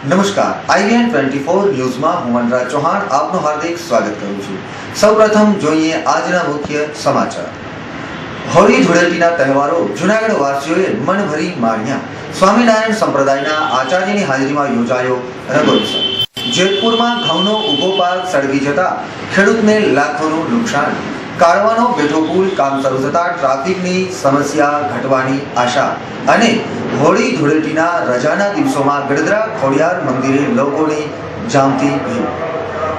નમસ્કાર, IVN 24 ન્યૂઝમાં હું વનરાજ ચૌહાણ આપનું હાર્દિક સ્વાગત કરું છું। સૌપ્રથમ જોઈએ આજના મુખ્ય સમાચાર। હોળી ધૂળેટીના તહેવારો જૂનાગઢ વાસીઓએ મનભરી માણ્યા। સ્વામિનારાયણ સંપ્રદાયના આચાર્યની હાજરીમાં યોજાયો રંગોત્સવ। જેતપુરમાં ઘઉંનો ઊભો પાક સળગી જતા ખેડૂતને લાખોનું નુકસાન। કાળવાનો બેઠો પુલ કામ શરૂ થતા ટ્રાફિકની સમસ્યા ઘટવાની આશા। અને હોળી ધૂળેટીના રજાના દિવસોમાં ગડદરા ખોડિયાર મંદિરે લોકોની જામતી ભીડ।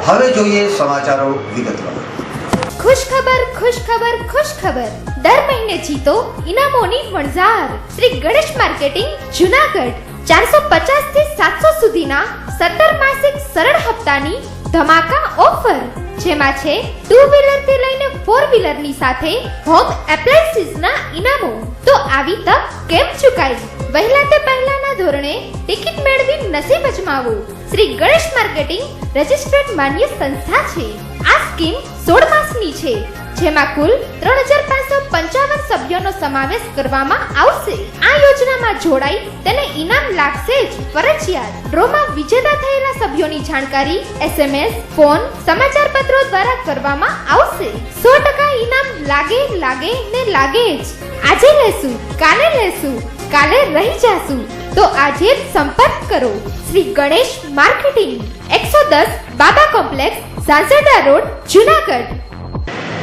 હવે જોઈએ સમાચારો વિગતવાર। खुशखबर खुशखबर खुशखबर दर महीने जीतो इनामोनी वणजार। श्री गणेश मार्केटिंग जूनागढ़ 450 થી 700 સુધીના 17 માસિક સરળ હપ્તાની ધમાકા ઓફર, જેમાં છે 2 વ્હીલર થી લઈને 4 વ્હીલર ની સાથે હોમ એપ્લાયન્સીસ ના ઇનામો। તો આવી તક કેમ ચૂકાઈ? વહેલા તે પહેલાના ધોરણે ટિકિટ મેળવી નસીબ અજમાવો। શ્રી ગણેશ માર્કેટિંગ રજિસ્ટર્ડ માન્ય સંસ્થા છે। આ સ્કીમ 16 માસની છે, જેમાં કુલ 3555 સભ્યોનો સમાવેશ કરવામાં આવશે। આ યોજનામાં જોડાઈ તેને ઇનામ લાગશે જ ફરજિયાત। ડ્રોમાં વિજેતા થયેલા સભ્યોની જાણકારી SMS, ફોન, સમાચાર પત્રો દ્વારા કરવામાં આવશે। 100% ઇનામ લાગે ને લાગે જ। આજે લેશું, કાલે લેશું, કાલે રહી જાશું, તો આજે જ સંપર્ક કરો। શ્રી ગણેશ માર્કેટિંગ 110 બાબા કોમ્પ્લેક્સ, ઝાંઝરડા રોડ, જૂનાગઢ।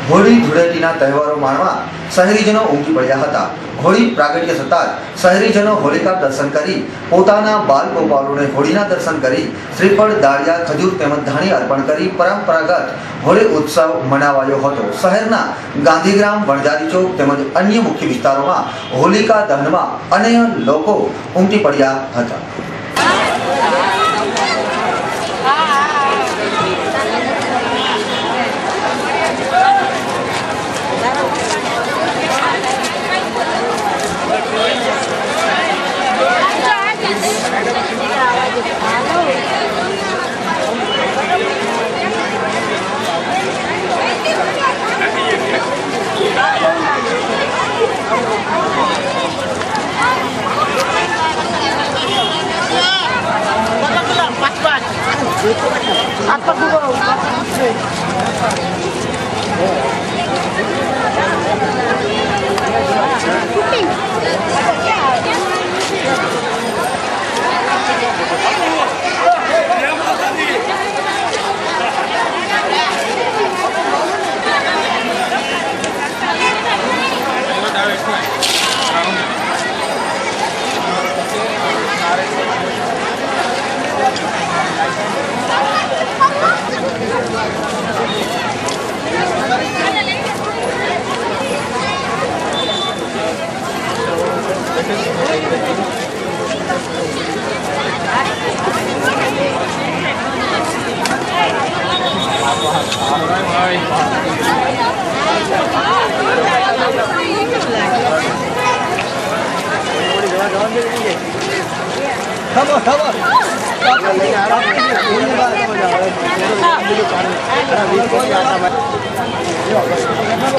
હોળી ધૂળેટીના તહેવારો માણવા શહેરીજનો ઉમટી પડ્યા હતા। હોળી પ્રાગટ્ય થતાં શહેરીજનો હોલિકા દર્શન કરી પોતાના બાલ ગોપાલોને હોળીના દર્શન કરી શ્રીફળ, દાળિયા, ખજૂર તેમજ ધાણી અર્પણ કરી પરંપરાગત હોળી ઉત્સવ મનાવાયો હતો। શહેરના ગાંધીગ્રામ, વણઝારી ચોક તેમજ અન્ય મુખ્ય વિસ્તારોમાં હોલિકા દહનમાં અનેક લોકો ઉમટી પડ્યા હતા।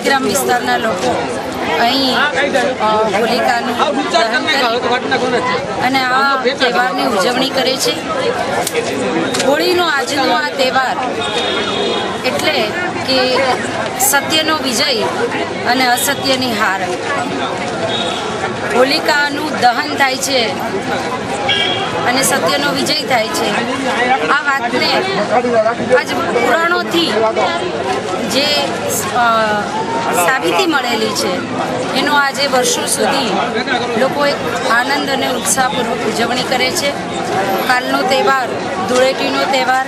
ગ્રામ વિસ્તારના લોકો અહીં હોલિકાનું દહન કરી અને આ તહેવારની ઉજવણી કરે છે। હોળીનો આજનો આ તહેવાર એટલે કે સત્યનો વિજય અને અસત્યની હાર। હોલિકાનું દહન થાય છે અને સત્યનો વિજય થાય છે। આ વાતને આજ પુરાણોથી જે સાબિતી મળેલી છે એનો આજે વર્ષો સુધી લોકો એક આનંદ અને ઉત્સાહપૂર્વક ઉજવણી કરે છે। કાલનો તહેવાર ધૂળેટીનો તહેવાર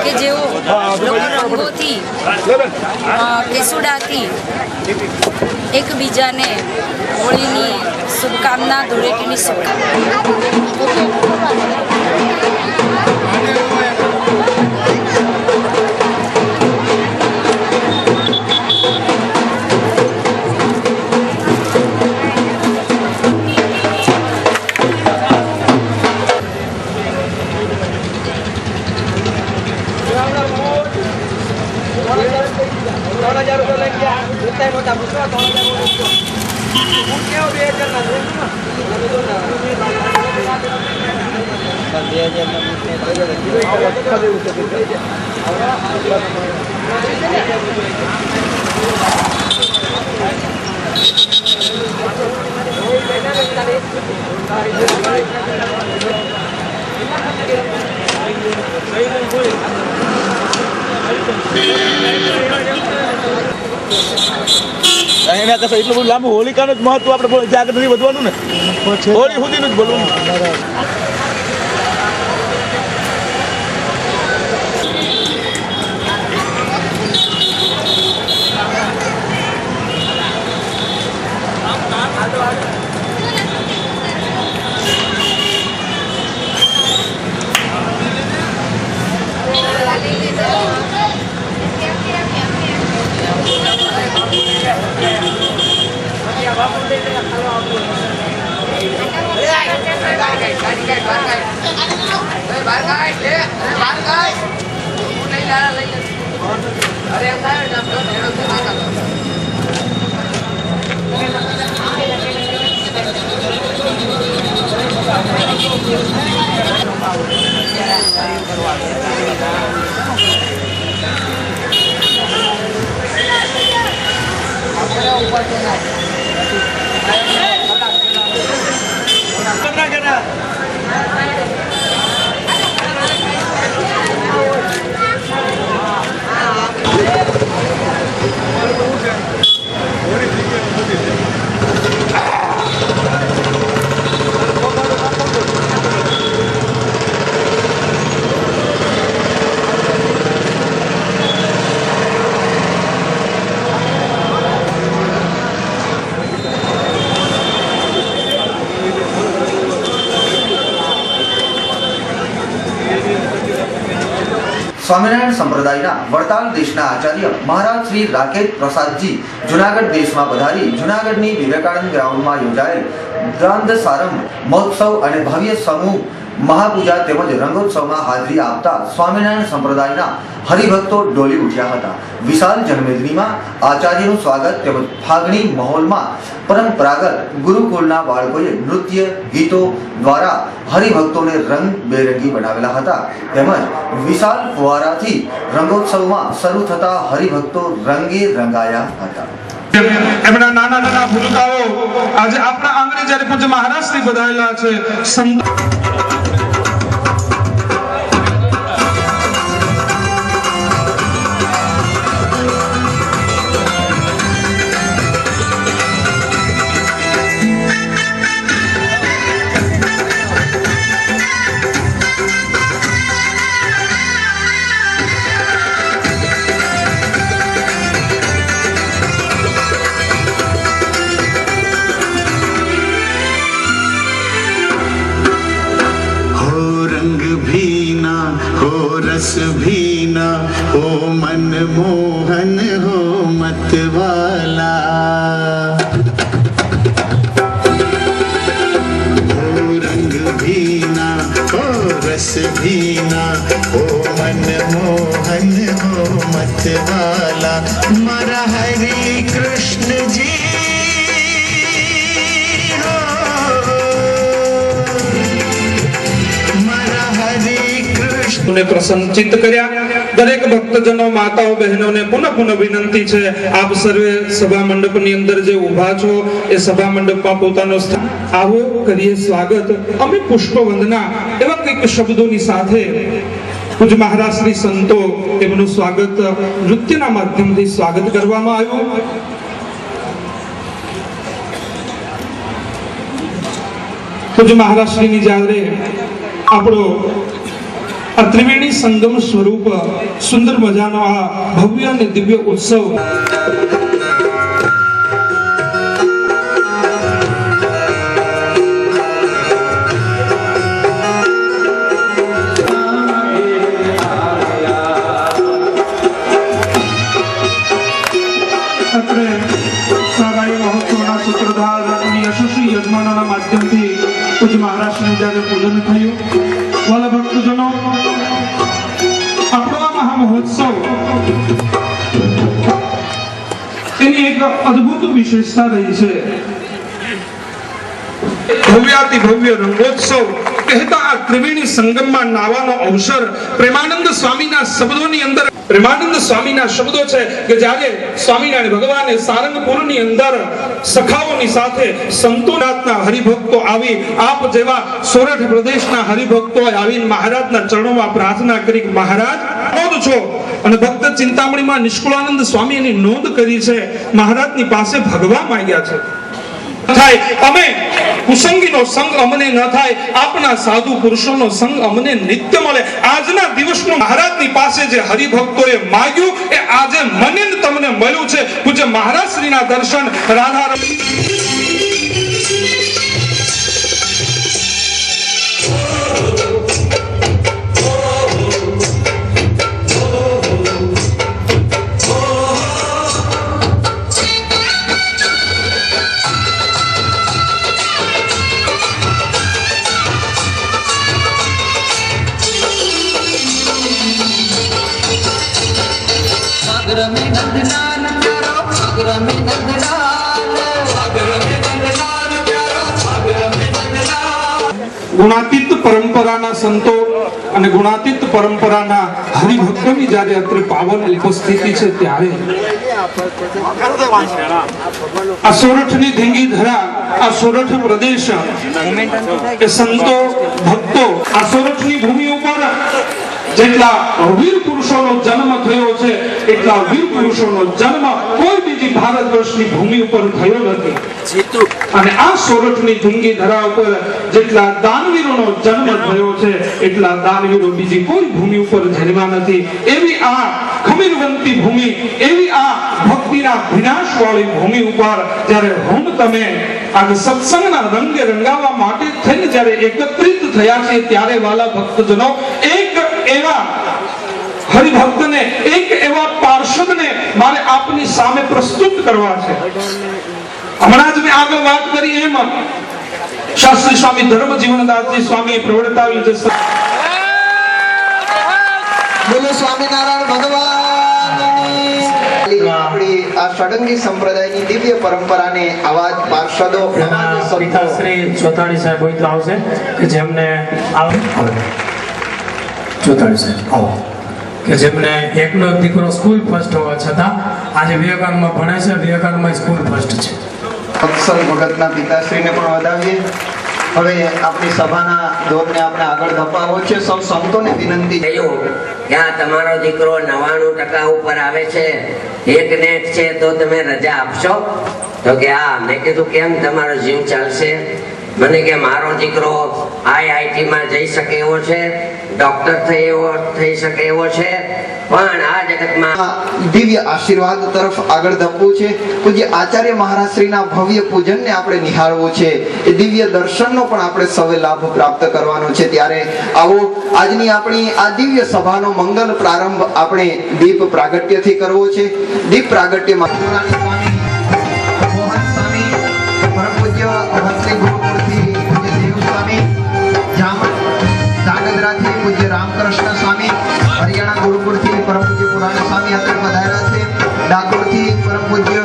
કે જેઓ લોકો રંગોથી, કેસુડાથી એકબીજાને હોળીની શુભકામના, ધૂળેટીની शुभकामना। એના કરતા એટલું બધું લાંબુ હોલિકાનું જ મહત્વ આપણે આગળ નથી વધવાનું ને, હોળી સુધીનું જ બોલવું. સ્વામિનારાયણ સંપ્રદાયના વડતાલ દેશના આચાર્ય મહારાજ શ્રી રાકેશ પ્રસાદજી જુનાગઢ દેશમાં પધારી જુનાગઢની વિવેકાનંદ ગ્રાઉન્ડમાં યોજાયેલ ગ્રાંધ સારંભ મહોત્સવ અને ભવ્ય સમૂહ મહાપૂજા તેમજ રંગોત્સવમાં હાજરી આપતા સ્વામિનારાયણ સંપ્રદાયના હરિભક્તો ડોલી ઉઠ્યા હતા. વિશાળ જનમેદનીમાં આચાર્યનું સ્વાગત તેમજ ફાગણી માહોલમાં પરંપરાગત ગુરુકુળના બાળકોએ નૃત્ય ગીતો દ્વારા હરિભક્તોને રંગબેરંગી બનાવેલા હતા. તેમજ વિશાળ ફુવારાથી રંગોત્સવમાં શરૂ થતા હરિભક્તો રંગે રંગાયા હતા. એમના નાના નાના ભૂલકાઓ આજે આપણા આંગણે જ્યારે પૂજ્ય મહારાજશ્રી બધાયેલા છે. रस भीना हो मन मोहन हो मत वाला हो रंग भीना हो रस भीना हो मन मोहन हो मत वाला मारा हरे कृष्ण जी ને પ્રસન્નચિત્ત કર્યા. દરેક ભક્તજનો માતાઓ બહેનોને પુનઃ પુનઃ વિનંતી છે, આપ સર્વે સભા મંડપની અંદર જે ઊભા છો એ સભા મંડપમાં પોતાનો સ્થાન આવો કરીએ સ્વાગત. અમે પુષ્પ વંદના એવા કંઈક શબ્દોની સાથે પૂજ્ય મહારાજ શ્રી સંતો એમનું સ્વાગત નૃત્યના માધ્યમથી સ્વાગત કરવામાં આવ્યું. પૂજ્ય મહારાજ શ્રીની જ્યારે આપણો આ ત્રિવેણી સંગમ સ્વરૂપ સુંદર મજાનો આ ભવ્ય અને દિવ્ય ઉત્સવ સૂત્રધાર અને યશસ્વી યજમાનોના માધ્યમથી પૂજ્ય મહારાજનું જ્યારે પૂજન થયું. વાલા ભક્તજનો, આપણો આ મહામહોત્સવ એની એક અદ્ભુત વિશેષતા રહી છે. ભવ્યાતિ ભવ્ય રંગોત્સવ કહેતા આ ત્રિવેણી સંગમમાં નાવાનો અવસર પ્રેમાનંદ સ્વામીના શબ્દોની અંદર પ્રેમાનંદ સ્વામીના શબ્દો છે કે જ્યારે સ્વામિનારાયણ ભગવાને સારંગપુરની અંદર સખાઓની સાથે સંતોનાથના હરિભક્તો આવી આપ જેવા સોરઠ પ્રદેશના હરિભક્તો આવીને મહારાજના ચરણોમાં પ્રાર્થના કરી મહારાજ નોંધ છો અને ભક્ત ચિંતામણીમાં નિષ્કુળાનંદ સ્વામી એની નોંધ કરી છે મહારાજની પાસે ભગવા માંગ્યા છે થાય અમે કુસંગીનો સંગ અમને ન થાય આપના સાધુ પુરુષોનો સંગ અમને નિત્ય મળે આજના દિવસનું મહારાજની પાસે જે હરિભક્તોએ માંગ્યું એ આજે મને ને તમને મળ્યું છે પૂજ્ય મહારાજ શ્રીના દર્શન રાધા ગુણાતીત પરંપરાના સંતો અને ગુણાતીત પરંપરાના હરિભક્તોની જ્યારે અત્રે પાવન ઉપસ્થિતિ છે ત્યારે આ સોરઠની ધીંગી ધરા આ સોરઠ પ્રદેશ કે સંતો ભક્તો આ સોરઠની ભૂમિ ઉપર જેટલા વીર પુરુષોનો જન્મ થયો છે એટલા વીર પુરુષોનો જન્મ કોઈ બીજી ભારત વર્ષની ભૂમિ ઉપર થયો નથી અને આ સોરઠની ધીંગી ધરા ઉપર જેટલા દાનવીરોનો જન્મ થયો છે એટલા દાનવીરો બીજી કોઈ ભૂમિ ઉપર જન્મ્યા નથી એવી આ ખમીરવંતી ભૂમિ એવી આ ભક્તિના વિનાશવાળી ભૂમિ ઉપર જ્યારે હું તમે આજે સત્સંગના રંગે રંગાવવા માટે થઈને જ્યારે એકત્રિત થયા છે ત્યારે વાલા ભક્તજનો એક એવા હરિભક્તને એક એવા પાર્ષદને મારે આપની સામે પ્રસ્તુત કરવા છે હમણાં જ મેં આગળ વાત કરી એમ શાસ્ત્રી સ્વામી ધર્મજીવનદાસજી સ્વામી પ્રવર્તાવી છે બોલો સ્વામિનારાયણ ભગવાનની આપણી આ ષડંગી સંપ્રદાયની દિવ્ય પરંપરાને આવાજ પાર્ષદો પિતાશ્રી ચોથાણી સાહેબ હોય તો આવશે કે જેમને ચોથાણી સાહેબ આવો કે જેમને એકનો દીકરો સ્કૂલ ફર્સ્ટ હોવા છતાં આજે વિવેકાનંદમાં ભણે છે વિવેકાનંદમાં સ્કૂલ ફર્સ્ટ છે વત્સલ ભગતના પિતાશ્રીને પણ વધાવીએ હવે આપણી સભાના દોરને આપણે આગળ ધપાવવો છે સૌ સંતોને વિનંતી થયું ત્યાં તમારો દીકરો 99% ઉપર આવે છે એક ને એક છે તો તમે રજા આપશો તો કે હા મેં કીધું કેમ તમારો જીવ ચાલશે મને કે મારો દીકરો IIT માં જઈ શકે એવો છે ડોક્ટર થઈ શકે એવો છે પણ આ જગતમાં દિવ્ય આશીર્વાદ તરફ આગળ ધપવું છે પૂજ્ય આચાર્ય મહારાજ શ્રીના ભવ્ય પૂજનને આપણે નિહાળવું છે એ દિવ્ય દર્શનનો પણ આપણે સૌએ લાભ પ્રાપ્ત કરવાનો છે ત્યારે આવો આજની આપણી આ દિવ્ય સભાનો મંગલ પ્રારંભ આપણે દીપ પ્રાગટ્યથી કરવો છે દીપ પ્રાગટ્યમાં સ્વામી મોહન સ્વામી પરમ પૂજ્ય ભક્તિ ગુરુકુળથી પૂજ્ય દેવ સ્વામી જાગદરાથી પૂજ્ય રામકૃષ્ણ સ્વામી હરિયાણા ગુરુકુળથી પરમ પૂજ્ય પુરાણ સ્વામી અત્રે પધાર્યા છે ડાકોરથી પરમ પૂજ્ય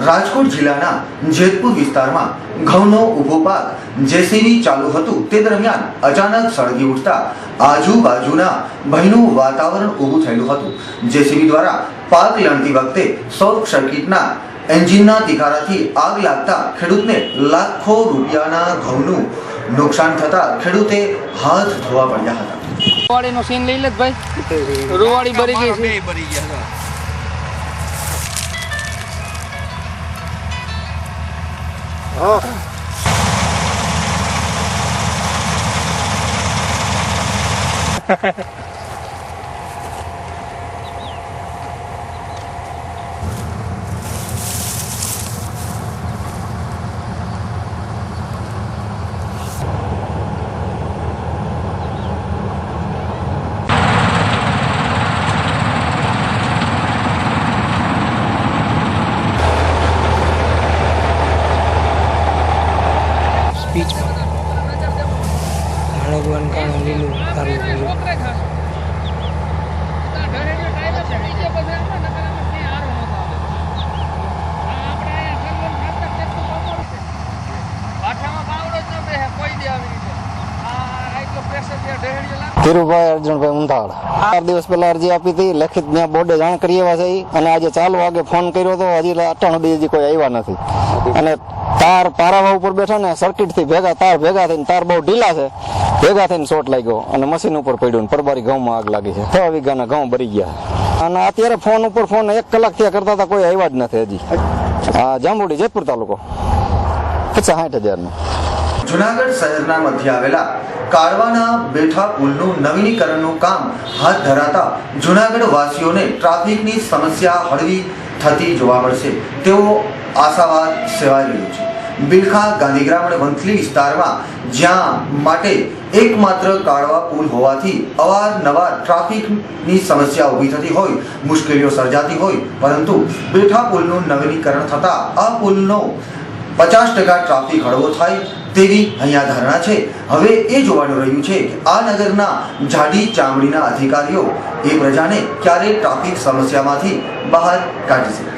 રાજકોટ જિલ્લાના જેતપુર વિસ્તારમાં ઘઉંનો ઊભો પાક જેસીબી ચાલુ હતું તે દરમિયાન અચાનક સળગી ઉઠતા આજુબાજુના ભયનું વાતાવરણ ઊભું થયેલું હતું જેસીબી દ્વારા પાક લણતી વખતે શોર્ટ સર્કિટના એન્જિનના તિકારાથી આગ લાગતા ખેડૂતને લાખો રૂપિયાના ઘઉંનું નુકસાન થતા ખેડૂતે હાથ ધોવા પડ્યા હતા રૂવાડીનો સીન લઈ લે ભાઈ રૂવાડી બરી ગઈ છે ધીરુભાઈ અર્જુનભાઈ ઉંધાળ 4 દિવસ પહેલા અરજી આપી હતી, લેખિત ત્યાં બોર્ડે જાણ કરી એવા છે અને આજે 4 વાગે ફોન કર્યો હતો, હજી 98 દી હજી કોઈ આવ્યા નથી. અને તાર પારાવા ઉપર બેઠા ને સર્કિટથી તાર ભેગા થઈને તાર બહુ ઢીલા છે, ભેગા થઈને શોર્ટ લાગ્યો અને મશીન ઉપર પડ્યું, પરબારી ઘઉંમાં આગ લાગી છે. 6 વીઘાના ઘઉં બરી ગયા અને અત્યારે ફોન ઉપર ફોન 1 કલાક થયા કરતા હતા, કોઈ આવ્યા જ નથી હજી. જાંબુડી જેતપુર તાલુકો 50-60 હજારનું. જુનાગઢ શહેરના મધ્ય આવેલા કાળવાના બેઠા પુલનું નવીનીકરણનું કામ હાથ ધરાતા જુનાગઢ વાસીઓને ટ્રાફિકની સમસ્યા હળવી થતી જોવા મળશે તેવો આશાવાદ સેવાઈ રહ્યો છે. બિલખા ગાંધીગ્રામ અને વંથલી વિસ્તારમાં જ્યાં માટે એકમાત્ર કાળવા પુલ હોવાથી અવારનવાર ટ્રાફિકની સમસ્યા ઊભી થતી હોય, મુશ્કેલીઓ સર્જાતી હોય, પરંતુ બેઠા પુલનું નવીનીકરણ થતાં આ પુલનો 50% ટ્રાફિક હળવો થાય તેવી અહીંયા ધારણા છે. હવે એ જોવાનું રહ્યું છે કે આ નગરના જાડી ચામડીના અધિકારીઓ એ પ્રજાને ક્યારે ટ્રાફિક સમસ્યામાંથી બહાર કાઢી શકે.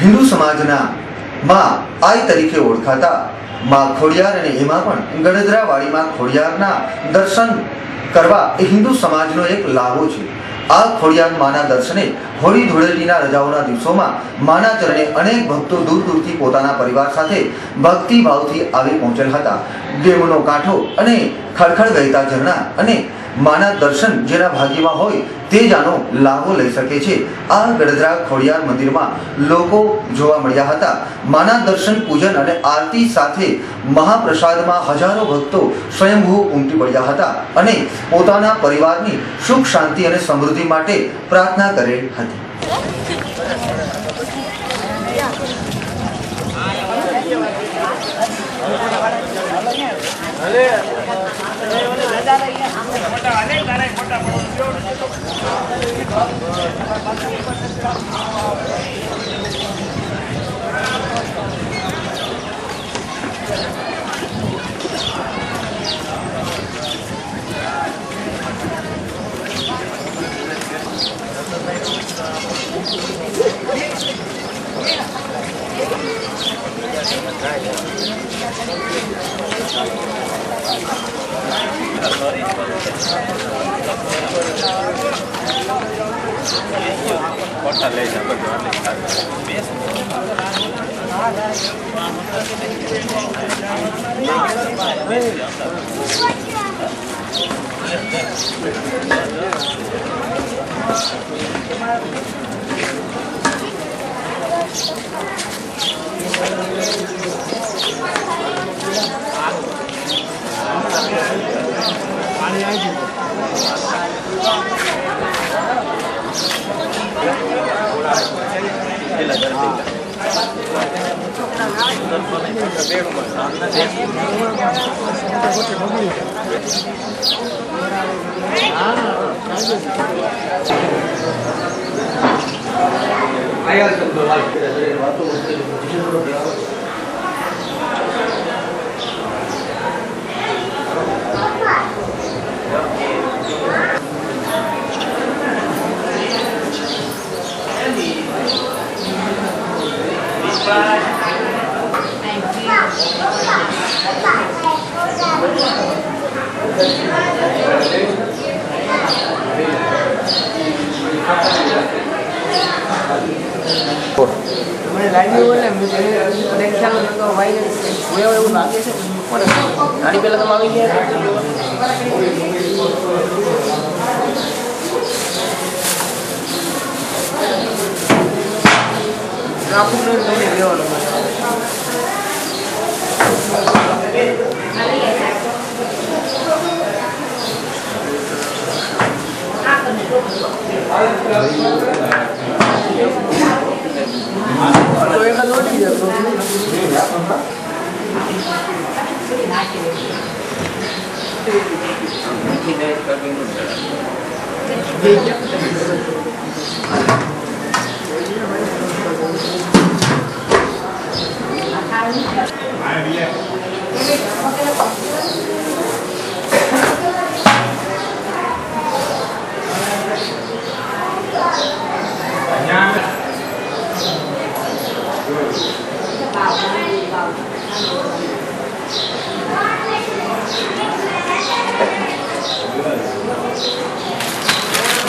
હિન્દુ સમાજના માં આઈ તરીકે ઓળખાતા માં ખોડિયાર અને એમાં પણ ગણેદ્રાવાડીમાં ખોડિયારના દર્શન કરવા એ હિન્દુ સમાજનો એક લાવો છે. આ ખોડિયાર માના દર્શને હોળી ધૂળેટીના રજાઓના દિવસોમાં માના ચરણે અનેક ભક્તો દૂર દૂરથી પોતાના પરિવાર સાથે ભક્તિભાવથી આવી પહોંચેલ હતા. ડેમનો કાંઠો અને ખળખળ વહેતા ઝરણા અને માના દર્શન જેના ભાગ્યમાં હોય તે જ આનો લાભો લઈ શકે છે. આ ગણેદ્રા ખોડિયાર મંદિરમાં લોકો જોવા મળ્યા હતા. માના દર્શન, પૂજન અને આરતી સાથે મહાપ્રસાદમાં હજારો ભક્તો સ્વયંભૂ ઉમટી પડ્યા હતા અને પોતાના પરિવારની સુખ, શાંતિ અને સમૃદ્ધિ માટે પ્રાર્થના કરેલ હતી. મને લાગ્યું એટલે મેં ખ્યાલ નતો ભાઈ એવું લાગે છે ગાડી પહેલા તમે આવી ગયા ટ્રાફિક લેવાનું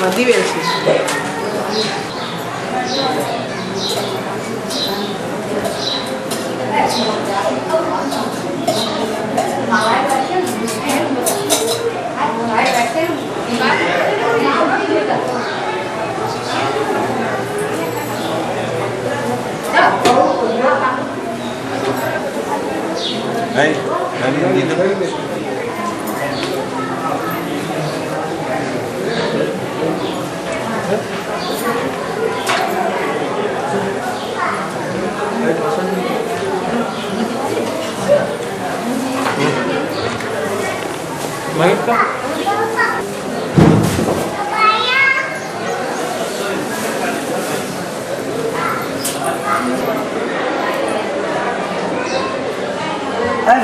દિવેલ છે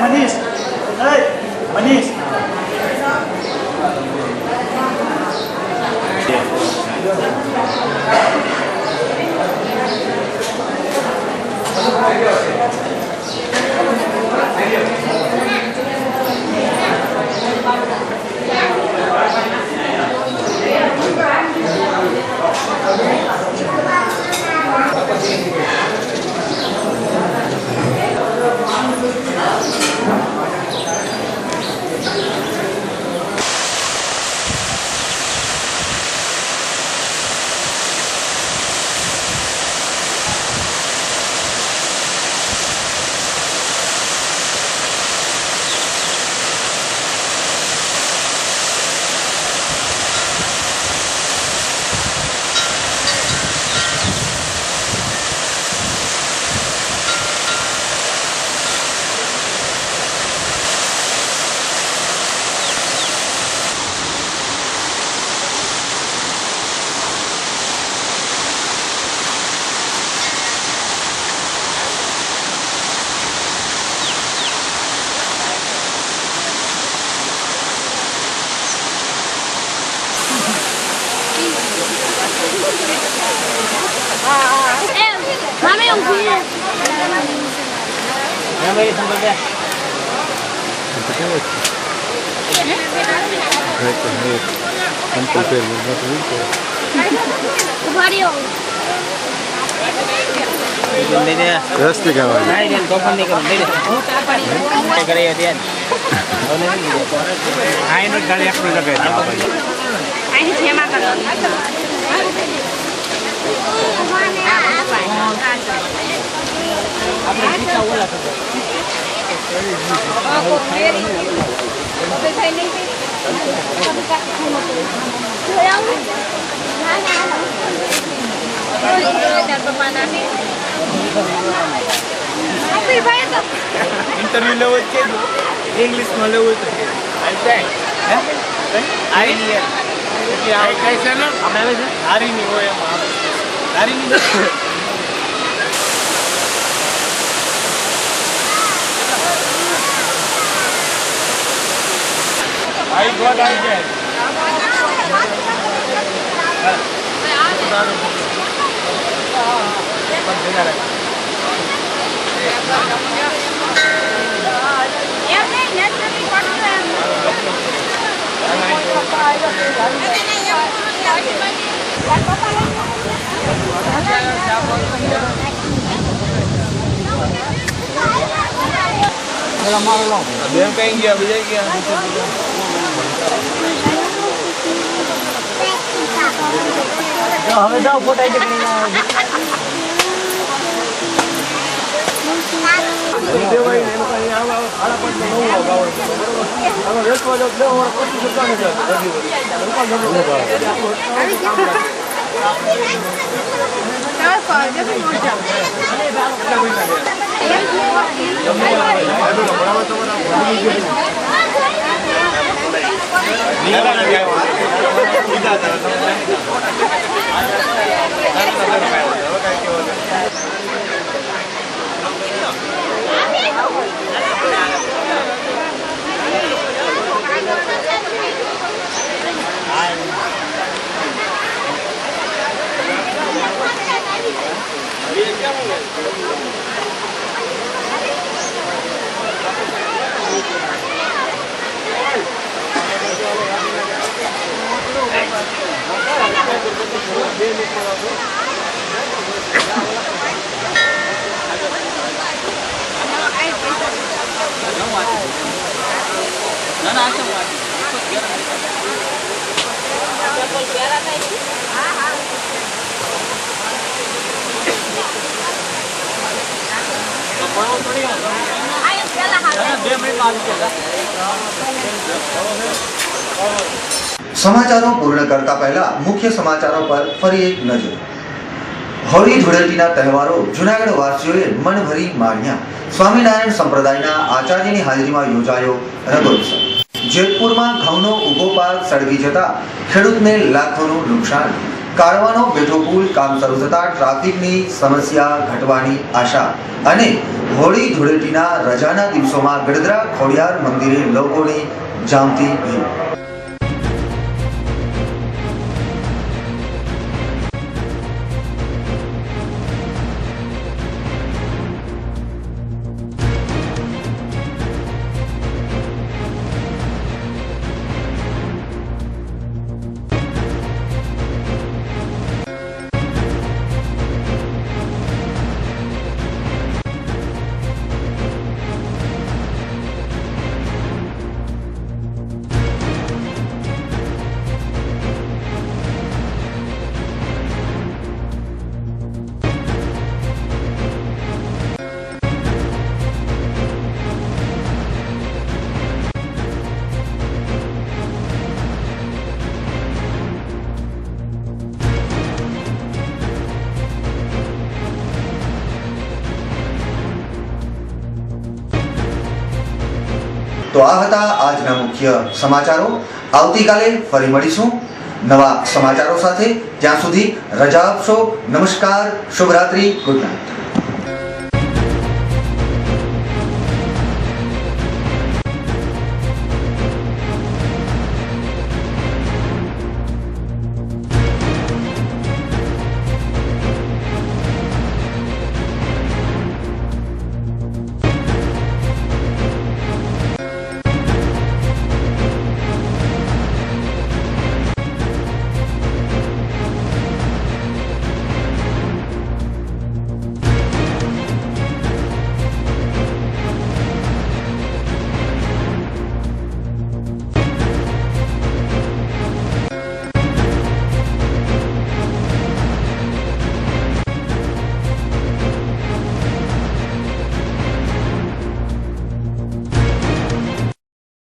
મનીષ મનીષ રસ્તે Apa ઇન્ટરવ્યુ લેવો જ કે ઇંગ્લિશમાં લેવું તો કે હારીની હોય એમાં હારીની આવી ગોળ આવી જાય બેન કઈ ગયા બીજા ગયા હવે જાઓ ફોટા સમાચારો પૂર્ણ કરતા પહેલા મુખ્ય સમાચારો પર ફરી એક નજર. હોળી ધૂળેટીના તહેવારો જૂનાગઢ વાસીઓએ મન ભરી માણ્યા. સ્વામિનારાયણ સંપ્રદાયના આચાર્યની હાજરીમાં યોજાયો રંગોત્સવ. જેતપુરમાં ઘઉંનો ઊભો પાક સળગી જતા ખેડૂતને લાખોનું નુકસાન. કાળવાનો બેઠો પુલ કામ શરૂ થતા ટ્રાફિકની સમસ્યા ઘટવાની આશા. અને હોળી ધૂળેટીના રજાના દિવસોમાં ગડદરા ખોડિયાર મંદિરે લોકોની જામતી ભીડ. તો આ હતા આજના મુખ્ય સમાચારો. આવતીકાલે ફરી મળીશું નવા સમાચારો સાથે. ત્યાં સુધી રજા આપશો. નમસ્કાર, શુભરાત્રી, ગુડ નાઇટ.